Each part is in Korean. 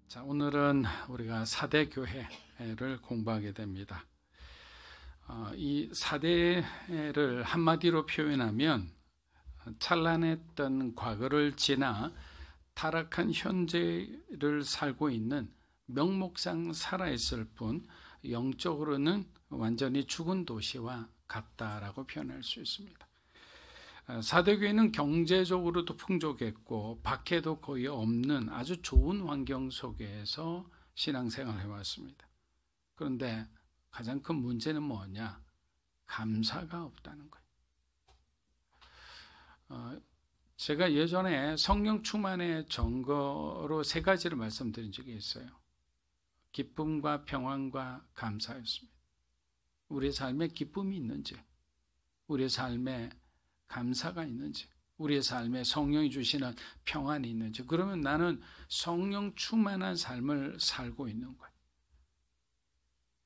자, 오늘은 우리가 사대교회를 공부하게 됩니다. 이 사대를 한마디로 표현하면 찬란했던 과거를 지나 타락한 현재를 살고 있는 명목상 살아있을 뿐 영적으로는 완전히 죽은 도시와 같다라고 표현할 수 있습니다. 사대교회는 경제적으로도 풍족했고 박해도 거의 없는 아주 좋은 환경 속에서 신앙생활을 해왔습니다. 그런데 가장 큰 문제는 뭐냐? 감사가 없다는 거예요. 제가 예전에 성령 충만의 증거로 3가지를 말씀드린 적이 있어요. 기쁨과 평안과 감사였습니다. 우리의 삶에 기쁨이 있는지, 우리의 삶에 감사가 있는지, 우리의 삶에 성령이 주시는 평안이 있는지, 그러면 나는 성령 충만한 삶을 살고 있는 거예요.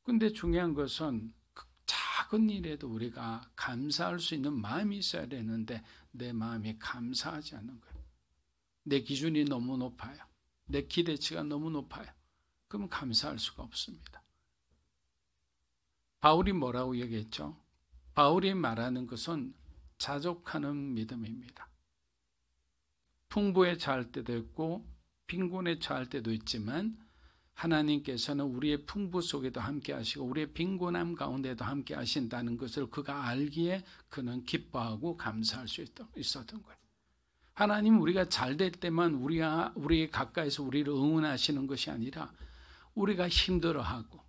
근데 중요한 것은 작은 일에도 우리가 감사할 수 있는 마음이 있어야 되는데 내 마음이 감사하지 않는 거예요. 내 기준이 너무 높아요. 내 기대치가 너무 높아요. 그러면 감사할 수가 없습니다. 바울이 뭐라고 얘기했죠? 바울이 말하는 것은 자족하는 믿음입니다. 풍부에 처할 때도 있고 빈곤에 처할 때도 있지만 하나님께서는 우리의 풍부 속에도 함께 하시고 우리의 빈곤함 가운데도 함께 하신다는 것을 그가 알기에 그는 기뻐하고 감사할 수 있었던 거예요. 하나님 우리가 잘 될 때만 우리 가까이서 우리를 응원하시는 것이 아니라 우리가 힘들어하고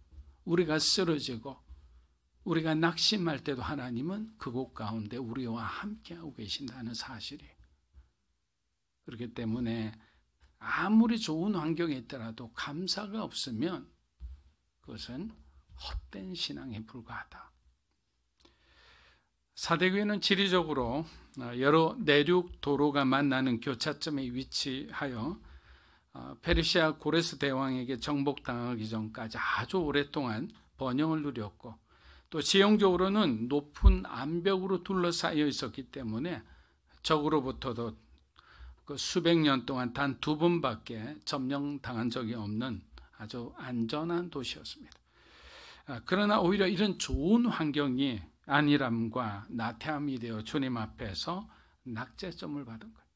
우리가 쓰러지고 우리가 낙심할 때도 하나님은 그곳 가운데 우리와 함께하고 계신다는 사실이에요. 그렇기 때문에 아무리 좋은 환경에 있더라도 감사가 없으면 그것은 헛된 신앙에 불과하다. 사대교회는 지리적으로 여러 내륙 도로가 만나는 교차점에 위치하여 페르시아 고레스 대왕에게 정복당하기 전까지 아주 오랫동안 번영을 누렸고 또 지형적으로는 높은 암벽으로 둘러싸여 있었기 때문에 적으로부터도 그 수백 년 동안 단 2번밖에 점령당한 적이 없는 아주 안전한 도시였습니다. 그러나 오히려 이런 좋은 환경이 안일함과 나태함이 되어 주님 앞에서 낙제점을 받은 거예요.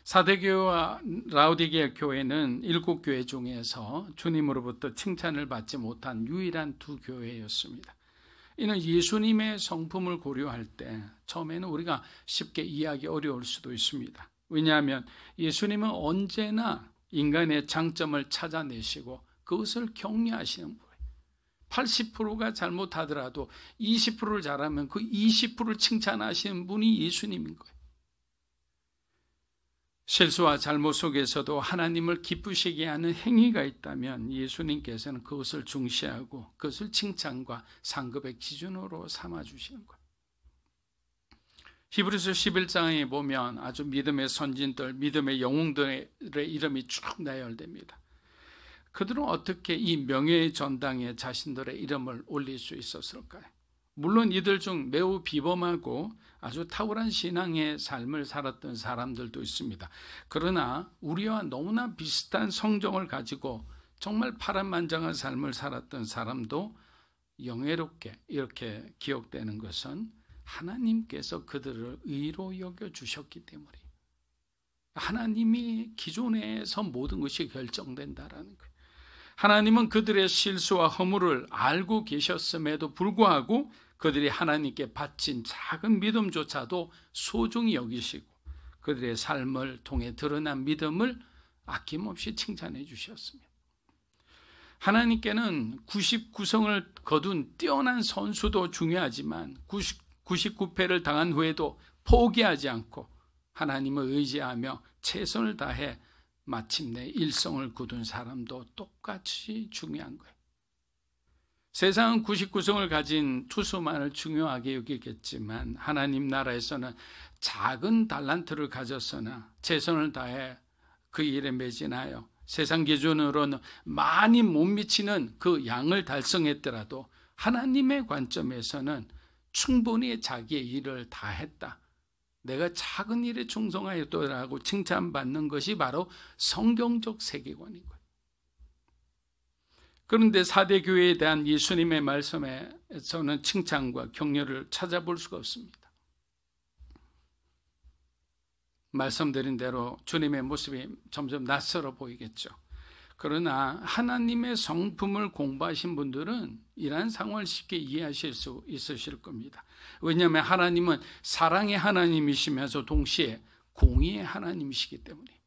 사대교회와 라오디게아 교회는 7교회 중에서 주님으로부터 칭찬을 받지 못한 유일한 2교회였습니다. 이는 예수님의 성품을 고려할 때 처음에는 우리가 쉽게 이해하기 어려울 수도 있습니다. 왜냐하면 예수님은 언제나 인간의 장점을 찾아내시고 그것을 격려하시는 거예요. 80%가 잘못하더라도 20%를 잘하면 그 20%를 칭찬하시는 분이 예수님인 거예요. 실수와 잘못 속에서도 하나님을 기쁘시게 하는 행위가 있다면 예수님께서는 그것을 중시하고 그것을 칭찬과 상급의 기준으로 삼아주시는 거예요. 히브리서 11장에 보면 아주 믿음의 선진들, 믿음의 영웅들의 이름이 쭉 나열됩니다. 그들은 어떻게 이 명예의 전당에 자신들의 이름을 올릴 수 있었을까요? 물론 이들 중 매우 비범하고 아주 탁월한 신앙의 삶을 살았던 사람들도 있습니다. 그러나 우리와 너무나 비슷한 성정을 가지고 정말 파란만장한 삶을 살았던 사람도 영예롭게 이렇게 기억되는 것은 하나님께서 그들을 의로 여겨주셨기 때문이에요. 하나님이 기존에서 모든 것이 결정된다라는 거예요. 하나님은 그들의 실수와 허물을 알고 계셨음에도 불구하고 그들이 하나님께 바친 작은 믿음조차도 소중히 여기시고 그들의 삶을 통해 드러난 믿음을 아낌없이 칭찬해 주셨습니다. 하나님께는 99성을 거둔 뛰어난 선수도 중요하지만 99패를 당한 후에도 포기하지 않고 하나님을 의지하며 최선을 다해 마침내 1성을 거둔 사람도 똑같이 중요한 거예요. 세상은 99성을 가진 투수만을 중요하게 여기겠지만 하나님 나라에서는 작은 달란트를 가졌으나 최선을 다해 그 일에 매진하여 세상 기준으로는 많이 못 미치는 그 양을 달성했더라도 하나님의 관점에서는 충분히 자기의 일을 다 했다. 내가 작은 일에 충성하였더라고 칭찬받는 것이 바로 성경적 세계관인 거예요. 그런데 4대 교회에 대한 예수님의 말씀에서는 칭찬과 격려를 찾아볼 수가 없습니다. 말씀드린 대로 주님의 모습이 점점 낯설어 보이겠죠. 그러나 하나님의 성품을 공부하신 분들은 이러한 상황을 쉽게 이해하실 수 있으실 겁니다. 왜냐하면 하나님은 사랑의 하나님이시면서 동시에 공의의 하나님이시기 때문에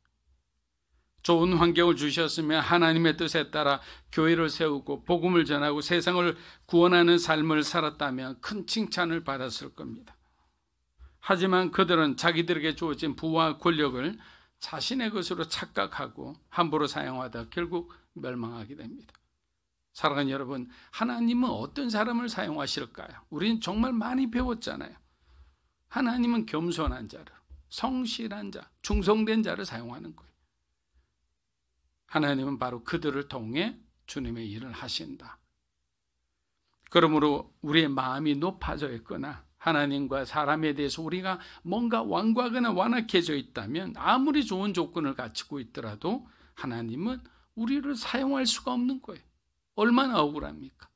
좋은 환경을 주셨으면 하나님의 뜻에 따라 교회를 세우고 복음을 전하고 세상을 구원하는 삶을 살았다면 큰 칭찬을 받았을 겁니다. 하지만 그들은 자기들에게 주어진 부와 권력을 자신의 것으로 착각하고 함부로 사용하다 결국 멸망하게 됩니다. 사랑하는 여러분, 하나님은 어떤 사람을 사용하실까요? 우리는 정말 많이 배웠잖아요. 하나님은 겸손한 자를, 성실한 자, 충성된 자를 사용하는 거예요. 하나님은 바로 그들을 통해 주님의 일을 하신다. 그러므로 우리의 마음이 높아져 있거나 하나님과 사람에 대해서 우리가 뭔가 완고하거나 완악해져 있다면 아무리 좋은 조건을 갖추고 있더라도 하나님은 우리를 사용할 수가 없는 거예요. 얼마나 억울합니까?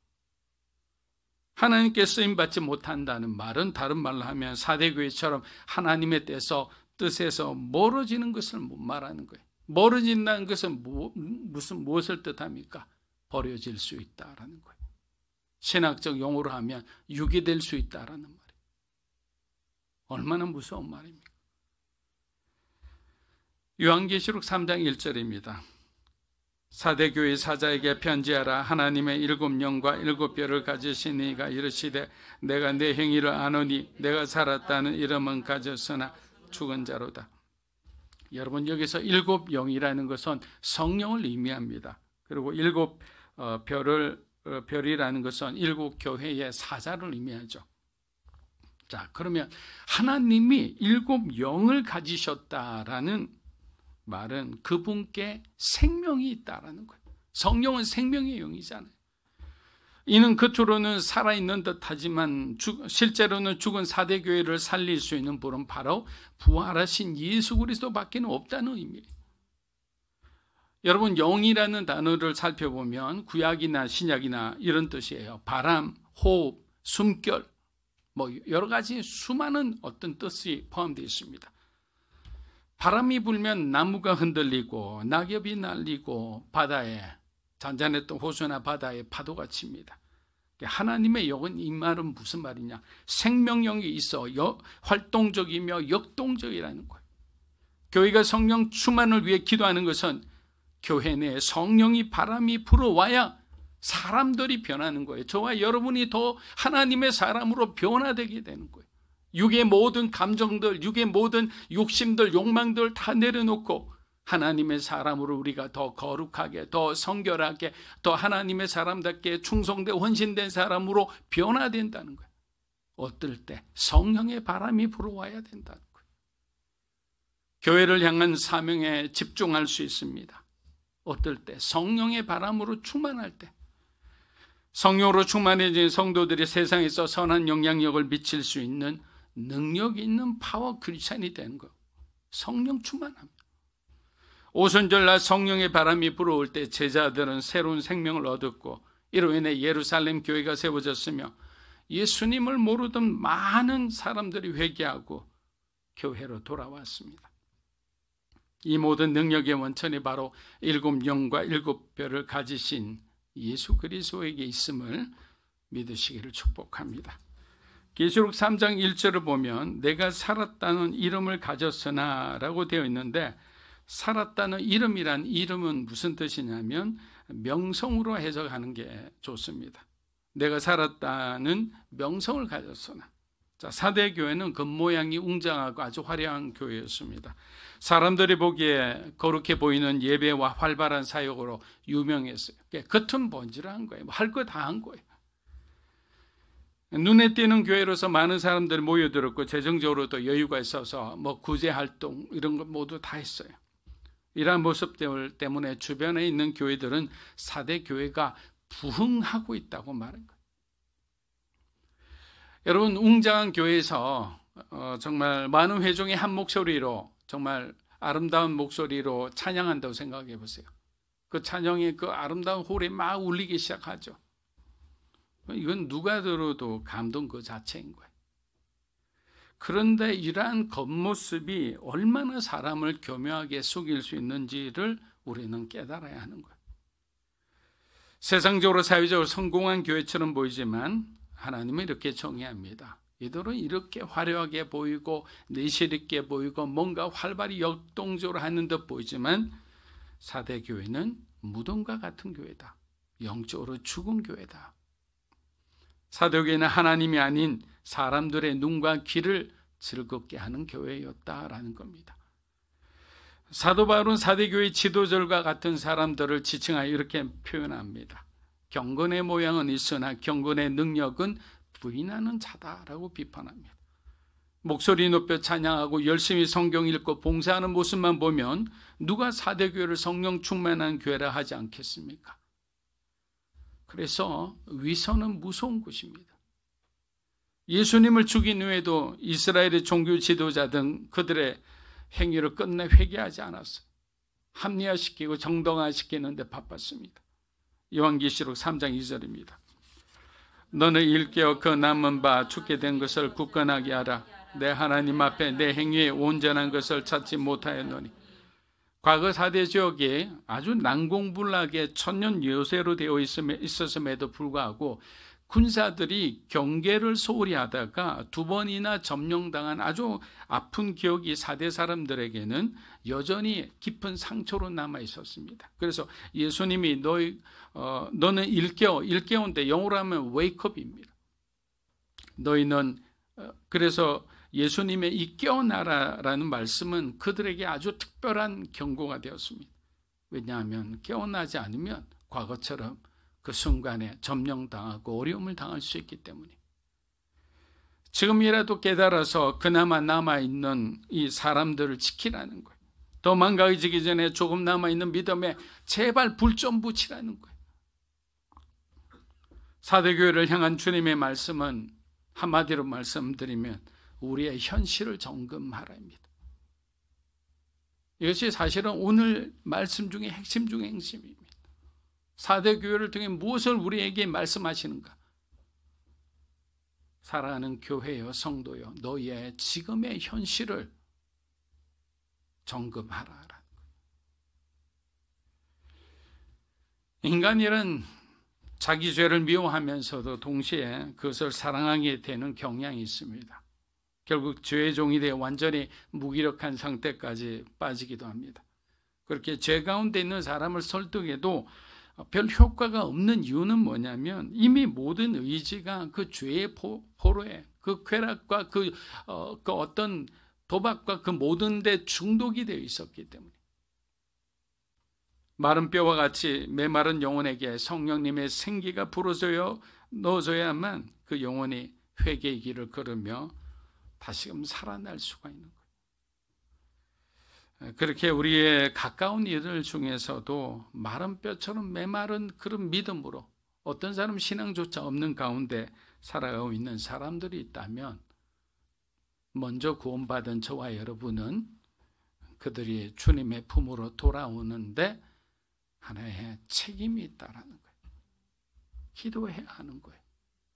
하나님께 쓰임받지 못한다는 말은 다른 말로 하면 4대 교회처럼 하나님의 뜻에서 멀어지는 것을 말하는 거예요. 멀어진다는 것은 무엇을 뜻합니까? 버려질 수 있다라는 거예요. 신학적 용어로 하면 유기될 수 있다라는 말이에요. 얼마나 무서운 말입니까? 요한계시록 3장 1절입니다. 4대 교회 사자에게 편지하라. 하나님의 7영과 7뼈를 가지신 이가 이르시되 내가 내 행위를 아노니 내가 살았다는 이름은 가졌으나 죽은 자로다. 여러분, 여기서 7영이라는 것은 성령을 의미합니다. 그리고 7별이라는 것은 7교회의 사자를 의미하죠. 자, 그러면 하나님이 7영을 가지셨다라는 말은 그분께 생명이 있다라는 거예요. 성령은 생명의 영이잖아요. 이는 겉으로는 살아있는 듯하지만 실제로는 죽은 4대 교회를 살릴 수 있는 분은 바로 부활하신 예수 그리스도밖에 없다는 의미예요. 여러분, 영이라는 단어를 살펴보면 구약이나 신약이나 이런 뜻이에요. 바람, 호흡, 숨결, 여러 가지 수많은 어떤 뜻이 포함되어 있습니다. 바람이 불면 나무가 흔들리고 낙엽이 날리고 바다에 잔잔했던 호수나 바다에 파도가 칩니다. 하나님의 영은 이 말은 무슨 말이냐? 생명력이 있어 활동적이며 역동적이라는 거예요. 교회가 성령 충만을 위해 기도하는 것은 교회 내에 성령이 바람이 불어와야 사람들이 변하는 거예요. 저와 여러분이 더 하나님의 사람으로 변화되게 되는 거예요. 육의 모든 감정들, 육의 모든 욕심들, 욕망들 다 내려놓고 하나님의 사람으로 우리가 더 거룩하게, 더 성결하게, 더 하나님의 사람답게 충성되고 헌신된 사람으로 변화된다는 거예요. 어떨 때? 성령의 바람이 불어와야 된다는 거예요. 교회를 향한 사명에 집중할 수 있습니다. 어떨 때? 성령의 바람으로 충만할 때. 성령으로 충만해진 성도들이 세상에서 선한 영향력을 미칠 수 있는 능력 있는 파워 크리스찬이 되는 것. 성령 충만합니다. 오순절날 성령의 바람이 불어올 때 제자들은 새로운 생명을 얻었고 이로 인해 예루살렘 교회가 세워졌으며 예수님을 모르던 많은 사람들이 회개하고 교회로 돌아왔습니다. 이 모든 능력의 원천이 바로 7영과 7뼈를 가지신 예수 그리스도에게 있음을 믿으시기를 축복합니다. 계시록 3장 1절을 보면 내가 살았다는 이름을 가졌으나 라고 되어 있는데, 살았다는 이름이란 이름은 무슨 뜻이냐면 명성으로 해석하는 게 좋습니다. 내가 살았다는 명성을 가졌으나. 자, 4대 교회는 겉모양이 웅장하고 아주 화려한 교회였습니다. 사람들이 보기에 거룩해 보이는 예배와 활발한 사역으로 유명했어요. 겉은 번지르한 거예요. 할 거 다 한 거예요. 눈에 띄는 교회로서 많은 사람들이 모여들었고 재정적으로도 여유가 있어서 구제활동 이런 것 모두 다 했어요. 이러한 모습들 때문에 주변에 있는 교회들은 4대 교회가 부흥하고 있다고 말한 거예요. 여러분, 웅장한 교회에서 정말 많은 회중이 한 목소리로 정말 아름다운 목소리로 찬양한다고 생각해 보세요. 그 찬양이 그 아름다운 홀에 막 울리기 시작하죠. 이건 누가 들어도 감동 그 자체인 거예요. 그런데 이러한 겉모습이 얼마나 사람을 교묘하게 속일 수 있는지를 우리는 깨달아야 하는 거예요. 세상적으로 사회적으로 성공한 교회처럼 보이지만 하나님은 이렇게 정의합니다. 이들은 이렇게 화려하게 보이고 내실 있게 보이고 뭔가 활발히 역동적으로 하는 듯 보이지만 사대 교회는 무덤과 같은 교회다. 영적으로 죽은 교회다. 사도교회는 하나님이 아닌 사람들의 눈과 귀를 즐겁게 하는 교회였다라는 겁니다. 사도 바울은 사대교회 지도자들과 같은 사람들을 지칭하여 이렇게 표현합니다. 경건의 모양은 있으나 경건의 능력은 부인하는 자다라고 비판합니다. 목소리 높여 찬양하고 열심히 성경 읽고 봉사하는 모습만 보면 누가 사대교회를 성령 충만한 교회라 하지 않겠습니까? 그래서 위선은 무서운 것입니다. 예수님을 죽인 후에도 이스라엘의 종교 지도자 등 그들의 행위를 끝내 회개하지 않았어요. 합리화시키고 정당화시키는 데 바빴습니다. 요한계시록 3장 2절입니다. 너는 일깨어 그 남은 바 죽게 된 것을 굳건하게 하라. 내 하나님 앞에 내 행위에 온전한 것을 찾지 못하였노니. 과거 사대 지역에 아주 난공불락의 천년 요새로 되어 있었음에도 불구하고 군사들이 경계를 소홀히 하다가 2번이나 점령당한 아주 아픈 기억이 사대 사람들에게는 여전히 깊은 상처로 남아 있었습니다. 그래서 예수님이 너는 일깨운데 영어로 하면 wakeup입니다. 너희는 그래서 예수님의 이 깨어나라라는 말씀은 그들에게 아주 특별한 경고가 되었습니다. 왜냐하면 깨어나지 않으면 과거처럼 그 순간에 점령당하고 어려움을 당할 수 있기 때문에 지금이라도 깨달아서 그나마 남아있는 이 사람들을 지키라는 거예요. 더 망가지기 전에 조금 남아있는 믿음에 제발 불 좀 붙이라는 거예요. 사대교회를 향한 주님의 말씀은 한마디로 말씀드리면 우리의 현실을 점검하라입니다. 이것이 사실은 오늘 말씀 중에 핵심 중의 핵심입니다. 사대교회를 통해 무엇을 우리에게 말씀하시는가? 사랑하는 교회여 성도여 너희의 지금의 현실을 점검하라. 인간이란 자기 죄를 미워하면서도 동시에 그것을 사랑하게 되는 경향이 있습니다. 결국 죄의 종이 되어 완전히 무기력한 상태까지 빠지기도 합니다. 그렇게 죄 가운데 있는 사람을 설득해도 별 효과가 없는 이유는 뭐냐면 이미 모든 의지가 그 죄의 포로에 그 쾌락과 그 어떤 도박과 그 모든 데 중독이 되어 있었기 때문에 마른 뼈와 같이 메마른 영혼에게 성령님의 생기가 불어져야 넣어줘야만 그 영혼이 회개의 길을 걸으며 다시금 살아날 수가 있는 거예요. 그렇게 우리의 가까운 이들 중에서도 마른 뼈처럼 메마른 그런 믿음으로 어떤 사람 신앙조차 없는 가운데 살아가고 있는 사람들이 있다면 먼저 구원받은 저와 여러분은 그들이 주님의 품으로 돌아오는데 하나의 책임이 있다라는 거예요. 기도해야 하는 거예요.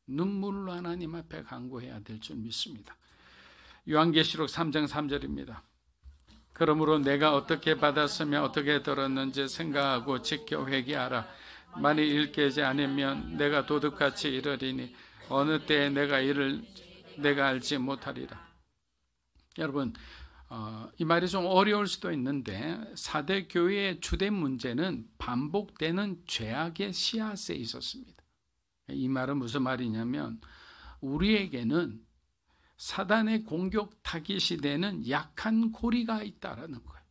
눈물로 하나님 앞에 간구해야 될 줄 믿습니다. 요한계시록 3장 3절입니다. 그러므로 내가 어떻게 받았으며 어떻게 들었는지 생각하고 지켜 회개하라. 만일 일깨지 않으면 내가 도둑같이 이르리니 어느 때에 내가 알지 못하리라. 여러분, 이 말이 좀 어려울 수도 있는데 사대 교회의 주된 문제는 반복되는 죄악의 씨앗에 있었습니다. 이 말은 무슨 말이냐면 우리에게는 사단의 공격 타깃이 되는 약한 고리가 있다라는 거예요.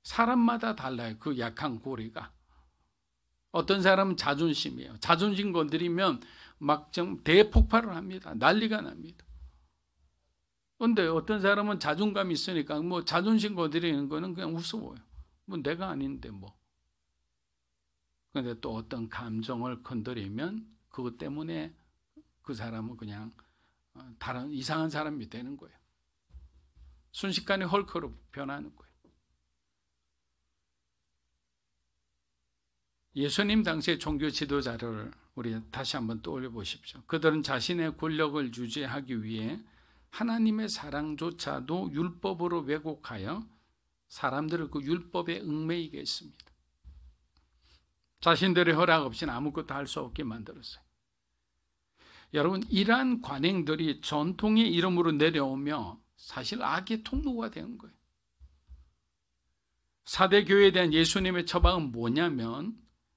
사람마다 달라요. 그 약한 고리가. 어떤 사람은 자존심이에요. 자존심 건드리면 막 좀 대폭발을 합니다. 난리가 납니다. 그런데 어떤 사람은 자존감이 있으니까 뭐 자존심 건드리는 거는 그냥 우스워요. 뭐 내가 아닌데 뭐. 그런데 또 어떤 감정을 건드리면 그것 때문에 그 사람은 그냥 다른 이상한 사람이 되는 거예요. 순식간에 헐크로 변하는 거예요. 예수님 당시의 종교 지도자를 우리 다시 한번 떠올려 보십시오. 그들은 자신의 권력을 유지하기 위해 하나님의 사랑조차도 율법으로 왜곡하여 사람들을 그 율법에 얽매이게 했습니다. 자신들의 허락 없이는 아무것도 할 수 없게 만들었어요. 여러분, 이러한 관행들이 전통의 이름으로 내려오며 사실 악의 통로가 된 거예요. 사대 교회에 대한 예수님의 처방은 뭐냐면,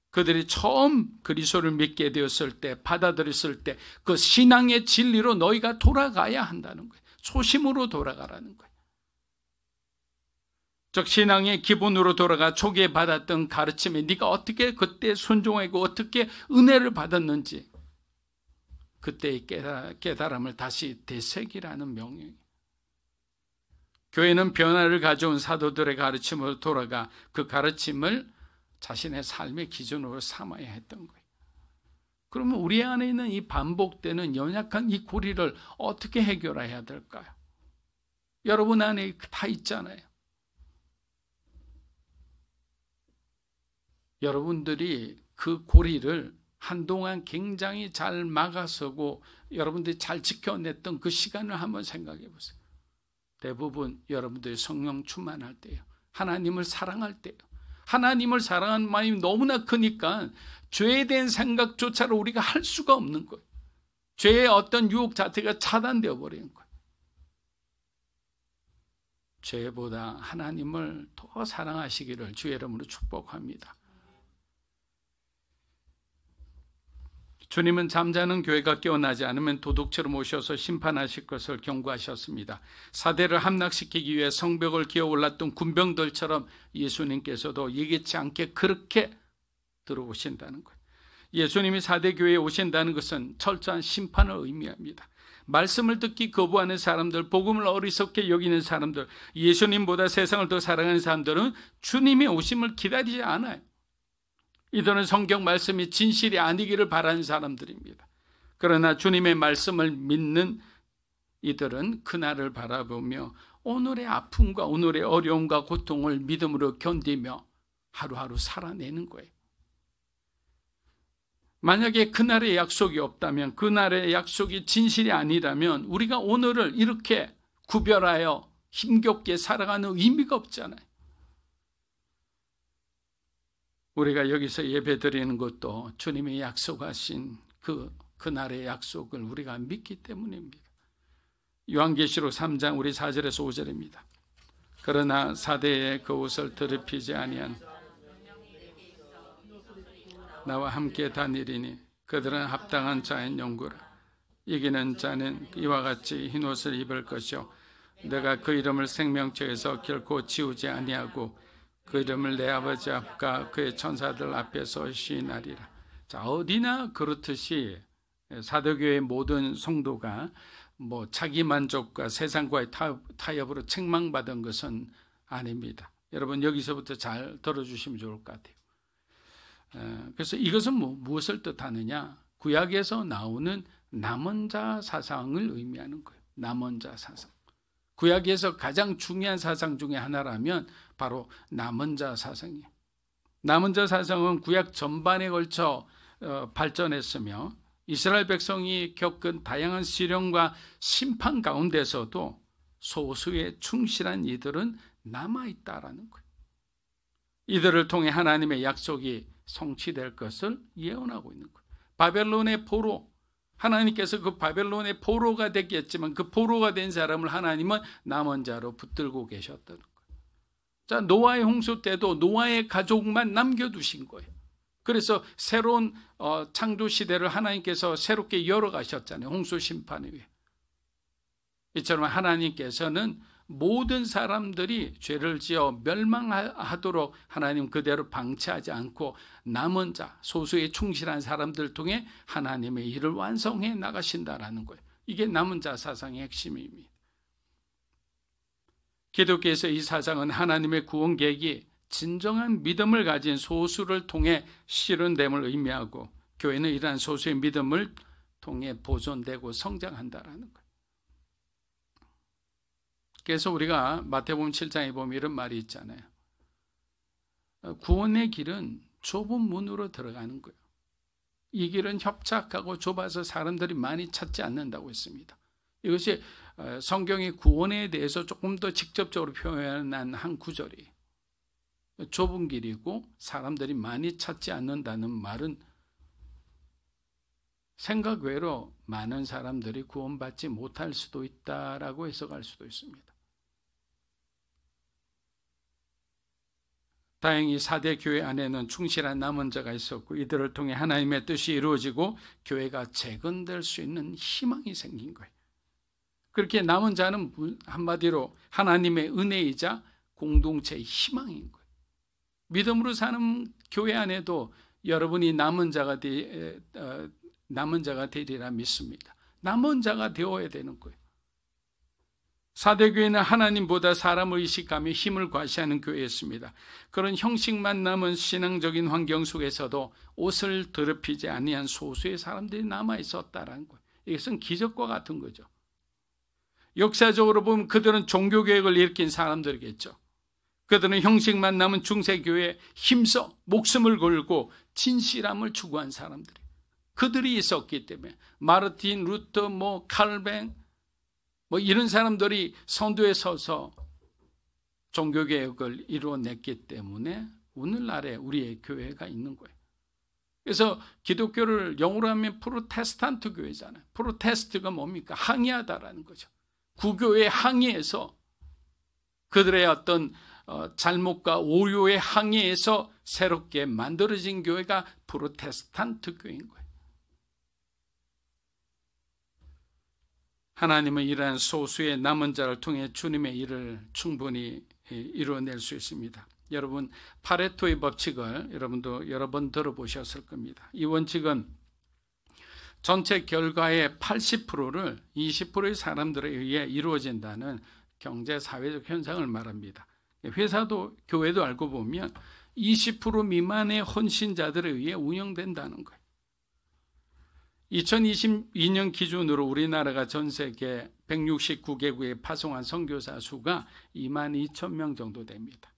그들이 처음 그리스도를 믿게 되었을 때, 받아들였을 때 그 신앙의 진리로 너희가 돌아가야 한다는 거예요. 초심으로 돌아가라는 거예요. 즉 신앙의 기본으로 돌아가 초기에 받았던 가르침에 네가 어떻게 그때 순종하고 어떻게 은혜를 받았는지 그때의 깨달음을 다시 되새기라는 명령이에요. 교회는 변화를 가져온 사도들의 가르침으로 돌아가 그 가르침을 자신의 삶의 기준으로 삼아야 했던 거예요. 그러면 우리 안에 있는 이 반복되는 연약한 이 고리를 어떻게 해결해야 될까요? 여러분 안에 다 있잖아요. 여러분들이 그 고리를 한동안 굉장히 잘 막아서고 여러분들이 잘 지켜냈던 그 시간을 한번 생각해 보세요. 대부분 여러분들이 성령 충만할 때예요. 하나님을 사랑할 때예요. 하나님을 사랑하는 마음이 너무나 크니까 죄에 대한 생각조차를 우리가 할 수가 없는 거예요. 죄의 어떤 유혹 자체가 차단되어 버리는 거예요. 죄보다 하나님을 더 사랑하시기를 주의 이름으로 축복합니다. 주님은 잠자는 교회가 깨어나지 않으면 도둑처럼 오셔서 심판하실 것을 경고하셨습니다. 사대를 함락시키기 위해 성벽을 기어 올랐던 군병들처럼 예수님께서도 예기치 않게 그렇게 들어오신다는 거예요. 예수님이 사대 교회에 오신다는 것은 철저한 심판을 의미합니다. 말씀을 듣기 거부하는 사람들, 복음을 어리석게 여기는 사람들, 예수님보다 세상을 더 사랑하는 사람들은 주님의 오심을 기다리지 않아요. 이들은 성경 말씀이 진실이 아니기를 바라는 사람들입니다. 그러나 주님의 말씀을 믿는 이들은 그날을 바라보며 오늘의 아픔과 오늘의 어려움과 고통을 믿음으로 견디며 하루하루 살아내는 거예요. 만약에 그날의 약속이 없다면, 그날의 약속이 진실이 아니라면 우리가 오늘을 이렇게 구별하여 힘겹게 살아가는 의미가 없잖아요. 우리가 여기서 예배드리는 것도 주님이 약속하신 그날의 약속을 우리가 믿기 때문입니다. 요한계시록 3장 우리 4절에서 5절입니다. 그러나 사대에 그 옷을 더럽히지 아니한 나와 함께 다니리니 그들은 합당한 자의 연구라. 이기는 자는 이와 같이 흰 옷을 입을 것이요 내가 그 이름을 생명책에서 결코 지우지 아니하고 그 이름을 내 아버지 앞과 그의 천사들 앞에서 시인하리라. 자, 어디나 그렇듯이 사도교의 모든 성도가 자기 만족과 세상과의 타협으로 책망받은 것은 아닙니다. 여러분 여기서부터 잘 들어주시면 좋을 것 같아요. 그래서 이것은 무엇을 뜻하느냐? 구약에서 나오는 남은 자 사상을 의미하는 거예요. 남은 자 사상. 구약에서 가장 중요한 사상 중에 하나라면 바로 남은 자 사상이에요. 남은 자 사상은 구약 전반에 걸쳐 발전했으며 이스라엘 백성이 겪은 다양한 시련과 심판 가운데서도 소수의 충실한 이들은 남아있다라는 거예요. 이들을 통해 하나님의 약속이 성취될 것을 예언하고 있는 거예요. 바벨론의 포로, 하나님께서 그 바벨론의 포로가 됐겠지만 그 포로가 된 사람을 하나님은 남은 자로 붙들고 계셨다는 거예요. 자, 노아의 홍수 때도 노아의 가족만 남겨두신 거예요. 그래서 새로운 창조 시대를 하나님께서 새롭게 열어가셨잖아요. 홍수 심판에 의해. 이처럼 하나님께서는 모든 사람들이 죄를 지어 멸망하도록 하나님 그대로 방치하지 않고 남은 자, 소수의 충실한 사람들 통해 하나님의 일을 완성해 나가신다라는 거예요. 이게 남은 자 사상의 핵심입니다. 기독교에서 이 사상은 하나님의 구원 계획이 진정한 믿음을 가진 소수를 통해 실현됨을 의미하고 교회는 이러한 소수의 믿음을 통해 보존되고 성장한다라는 거예요. 그래서 우리가 마태복음 7장에 보면 이런 말이 있잖아요. 구원의 길은 좁은 문으로 들어가는 거예요. 이 길은 협착하고 좁아서 사람들이 많이 찾지 않는다고 했습니다. 이것이 성경이 구원에 대해서 조금 더 직접적으로 표현한 한 구절이에요. 좁은 길이고 사람들이 많이 찾지 않는다는 말은 생각 외로 많은 사람들이 구원받지 못할 수도 있다라고 해석할 수도 있습니다. 다행히 4대 교회 안에는 충실한 남은 자가 있었고 이들을 통해 하나님의 뜻이 이루어지고 교회가 재건될 수 있는 희망이 생긴 거예요. 그렇게 남은 자는 한마디로 하나님의 은혜이자 공동체의 희망인 거예요. 믿음으로 사는 교회 안에도 여러분이 남은 자가 되리라 믿습니다. 남은 자가 되어야 되는 거예요. 4대 교회는 하나님보다 사람을 의식하며 힘을 과시하는 교회였습니다. 그런 형식만 남은 신앙적인 환경 속에서도 옷을 더럽히지 아니한 소수의 사람들이 남아 있었다라는 거예요. 이것은 기적과 같은 거죠. 역사적으로 보면 그들은 종교개혁을 일으킨 사람들이겠죠. 그들은 형식만 남은 중세교회에 힘써 목숨을 걸고 진실함을 추구한 사람들이에요. 그들이 있었기 때문에 마르틴, 루터, 칼뱅 이런 사람들이 선두에 서서 종교개혁을 이루어냈기 때문에 오늘날에 우리의 교회가 있는 거예요. 그래서 기독교를 영어로 하면 프로테스탄트 교회잖아요. 프로테스트가 뭡니까? 항의하다라는 거죠. 구교에 항의해서 그들의 어떤 잘못과 오류에 항의해서 새롭게 만들어진 교회가 프로테스탄트 교회인 거예요. 하나님은 이러한 소수의 남은 자를 통해 주님의 일을 충분히 이루어낼 수 있습니다. 여러분, 파레토의 법칙을 여러분도 여러 번 들어보셨을 겁니다. 이 원칙은 전체 결과의 80%를 20%의 사람들에 의해 이루어진다는 경제 사회적 현상을 말합니다. 회사도 교회도 알고 보면 20% 미만의 헌신자들에 의해 운영된다는 거예요. 2022년 기준으로 우리나라가 전 세계 169개국에 파송한 선교사 수가 22,000명 정도 됩니다.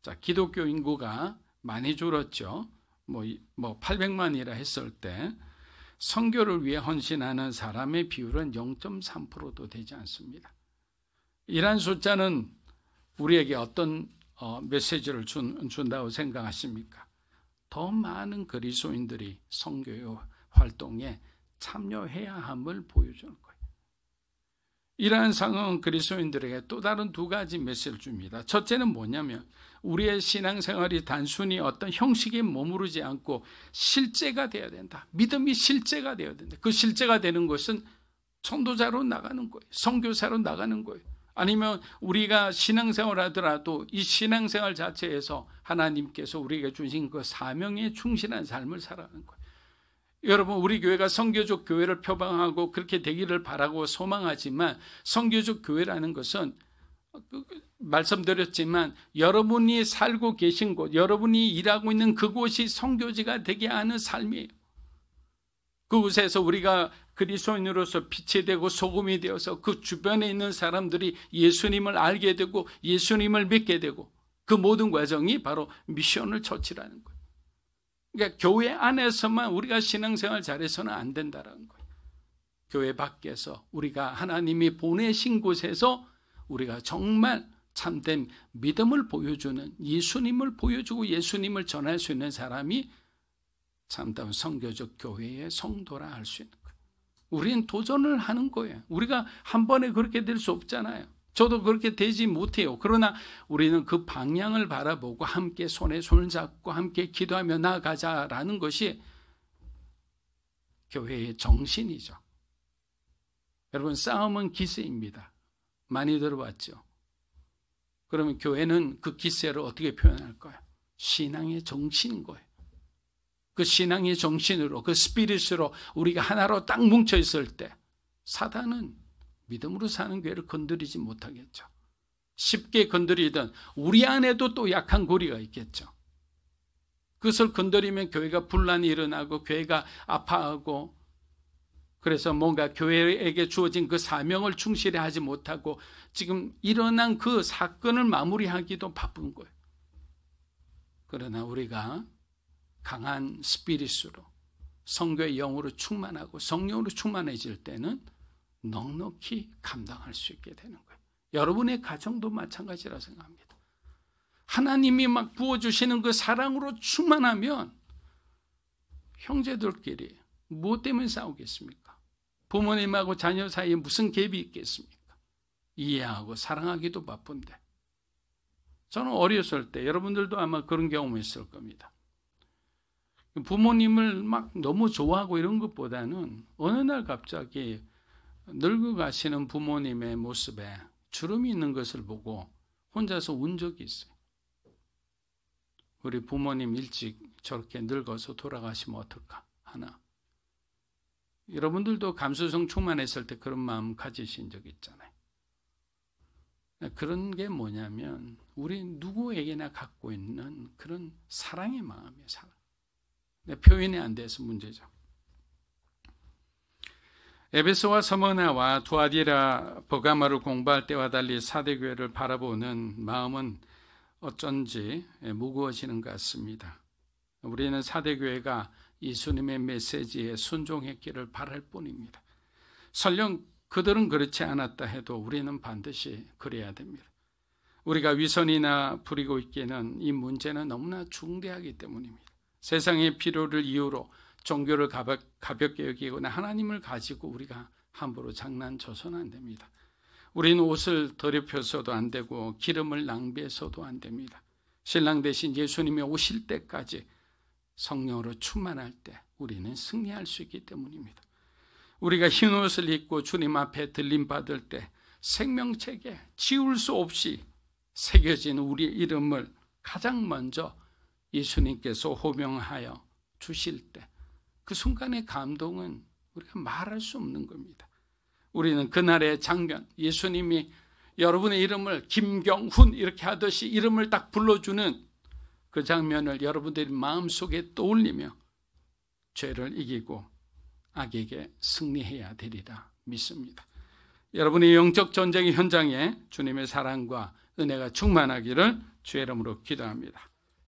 자, 기독교 인구가 많이 줄었죠. 800만이라 했을 때 선교를 위해 헌신하는 사람의 비율은 0.3%도 되지 않습니다. 이러한 숫자는 우리에게 어떤 메시지를 준다고 생각하십니까? 더 많은 그리스도인들이 선교 활동에 참여해야 함을 보여주는 거예요. 이러한 상황은 그리스도인들에게 또 다른 두 가지 메시지를 줍니다. 첫째는 뭐냐면 우리의 신앙생활이 단순히 어떤 형식에 머무르지 않고 실제가 되어야 된다. 믿음이 실제가 되어야 된다. 그 실제가 되는 것은 전도자로 나가는 거예요. 선교사로 나가는 거예요. 아니면 우리가 신앙생활을 하더라도 이 신앙생활 자체에서 하나님께서 우리에게 주신 그 사명에 충실한 삶을 살아가는 거예요. 여러분, 우리 교회가 선교적 교회를 표방하고 그렇게 되기를 바라고 소망하지만 선교적 교회라는 것은 말씀드렸지만 여러분이 살고 계신 곳, 여러분이 일하고 있는 그곳이 선교지가 되게 하는 삶이에요. 그곳에서 우리가 그리스도인으로서 빛이 되고 소금이 되어서 그 주변에 있는 사람들이 예수님을 알게 되고 예수님을 믿게 되고 그 모든 과정이 바로 미션을 처치라는 거예요. 그러니까 교회 안에서만 우리가 신앙생활 잘해서는 안 된다는 거예요. 교회 밖에서 우리가 하나님이 보내신 곳에서 우리가 정말 참된 믿음을 보여주는, 예수님을 보여주고 예수님을 전할 수 있는 사람이 참다운 선교적 교회의 성도라 할 수 있는 거예요. 우리는 도전을 하는 거예요. 우리가 한 번에 그렇게 될 수 없잖아요. 저도 그렇게 되지 못해요. 그러나 우리는 그 방향을 바라보고 함께 손에 손을 잡고 함께 기도하며 나아가자라는 것이 교회의 정신이죠. 여러분, 싸움은 기세입니다. 많이 들어봤죠? 그러면 교회는 그 기세를 어떻게 표현할까요? 신앙의 정신인 거예요. 그 신앙의 정신으로, 그 스피릿으로 우리가 하나로 딱 뭉쳐 있을 때 사단은 믿음으로 사는 교회를 건드리지 못하겠죠. 쉽게 건드리던 우리 안에도 또 약한 고리가 있겠죠. 그것을 건드리면 교회가 분란이 일어나고 교회가 아파하고 그래서 뭔가 교회에게 주어진 그 사명을 충실히 하지 못하고 지금 일어난 그 사건을 마무리하기도 바쁜 거예요. 그러나 우리가 강한 스피릿으로 성교의 영으로 충만하고 성령으로 충만해질 때는 넉넉히 감당할 수 있게 되는 거예요. 여러분의 가정도 마찬가지라 생각합니다. 하나님이 막 부어주시는 그 사랑으로 충만하면 형제들끼리 무엇 때문에 싸우겠습니까? 부모님하고 자녀 사이에 무슨 갭이 있겠습니까? 이해하고 사랑하기도 바쁜데. 저는 어렸을 때 여러분들도 아마 그런 경험했을 겁니다. 부모님을 막 너무 좋아하고 이런 것보다는 어느 날 갑자기 늙어가시는 부모님의 모습에 주름이 있는 것을 보고 혼자서 운 적이 있어요. 우리 부모님 일찍 저렇게 늙어서 돌아가시면 어떨까 하나. 여러분들도 감수성 충만했을 때 그런 마음 가지신 적 있잖아요. 그런 게 뭐냐면 우리 누구에게나 갖고 있는 그런 사랑의 마음이에요. 사랑. 표현이 안 돼서 문제죠. 에베소와 서머나와 두아디라 버가마를 공부할 때와 달리 사대교회를 바라보는 마음은 어쩐지 무거워지는 것 같습니다. 우리는 사대교회가 예수님의 메시지에 순종했기를 바랄 뿐입니다. 설령 그들은 그렇지 않았다 해도 우리는 반드시 그래야 됩니다. 우리가 위선이나 부리고 있기에는 이 문제는 너무나 중대하기 때문입니다. 세상의 필요를 이유로 종교를 가볍게 여기거나 하나님을 가지고 우리가 함부로 장난쳐서는 안 됩니다. 우리는 옷을 더럽혀서도 안 되고 기름을 낭비해서도 안 됩니다. 신랑 대신 예수님이 오실 때까지 성령으로 충만할 때 우리는 승리할 수 있기 때문입니다. 우리가 흰 옷을 입고 주님 앞에 들림받을 때 생명책에 지울 수 없이 새겨진 우리 이름을 가장 먼저 예수님께서 호명하여 주실 때 그 순간의 감동은 우리가 말할 수 없는 겁니다. 우리는 그날의 장면, 예수님이 여러분의 이름을 김경훈 이렇게 하듯이 이름을 딱 불러주는 그 장면을 여러분들이 마음속에 떠올리며 죄를 이기고 악에게 승리해야 되리라 믿습니다. 여러분의 영적 전쟁의 현장에 주님의 사랑과 은혜가 충만하기를 주의 이름으로 기도합니다.